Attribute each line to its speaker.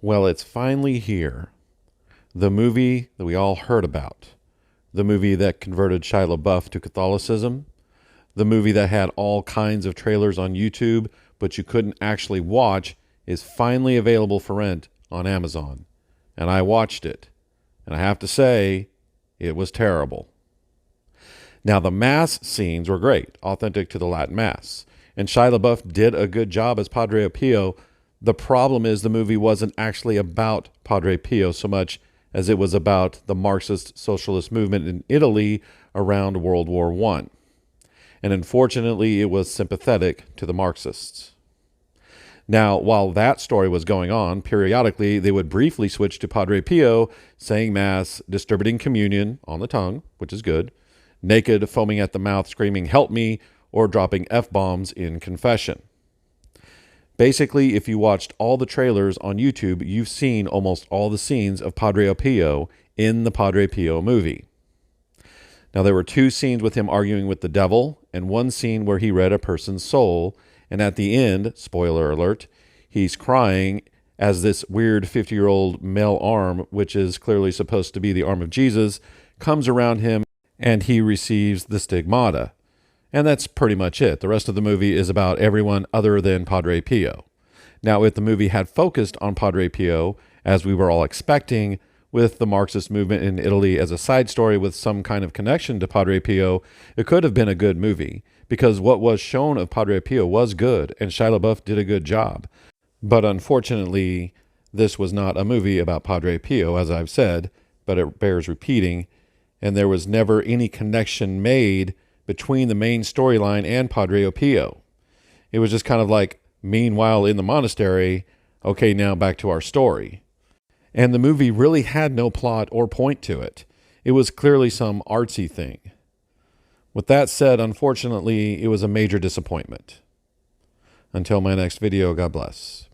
Speaker 1: Well, it's finally here. The movie that we all heard about. The movie that converted Shia LaBeouf to Catholicism. The movie that had all kinds of trailers on YouTube, but you couldn't actually watch, is finally available for rent on Amazon. And I watched it. And I have to say, it was terrible. Now, the Mass scenes were great, authentic to the Latin Mass. And Shia LaBeouf did a good job as Padre Pio. The problem is the movie wasn't actually about Padre Pio so much as it was about the Marxist socialist movement in Italy around World War I. And unfortunately, it was sympathetic to the Marxists. Now, while that story was going on, periodically they would briefly switch to Padre Pio saying Mass, distributing communion on the tongue, which is good, naked, foaming at the mouth, screaming, "Help me," or dropping F-bombs in confession. Basically, if you watched all the trailers on YouTube, you've seen almost all the scenes of Padre Pio in the Padre Pio movie. Now, there were 2 scenes with him arguing with the devil, and 1 scene where he read a person's soul, and at the end, spoiler alert, he's crying as this weird 50-year-old male arm, which is clearly supposed to be the arm of Jesus, comes around him, and he receives the stigmata. And that's pretty much it. The rest of the movie is about everyone other than Padre Pio. Now, if the movie had focused on Padre Pio, as we were all expecting, with the Marxist movement in Italy as a side story with some kind of connection to Padre Pio, it could have been a good movie, because what was shown of Padre Pio was good, and Shia LaBeouf did a good job. But unfortunately, this was not a movie about Padre Pio, as I've said, but it bears repeating, and there was never any connection made between the main storyline and Padre Pio. It was just kind of like, meanwhile in the monastery, okay, now back to our story. And the movie really had no plot or point to it. It was clearly some artsy thing. With that said, unfortunately, it was a major disappointment. Until my next video, God bless.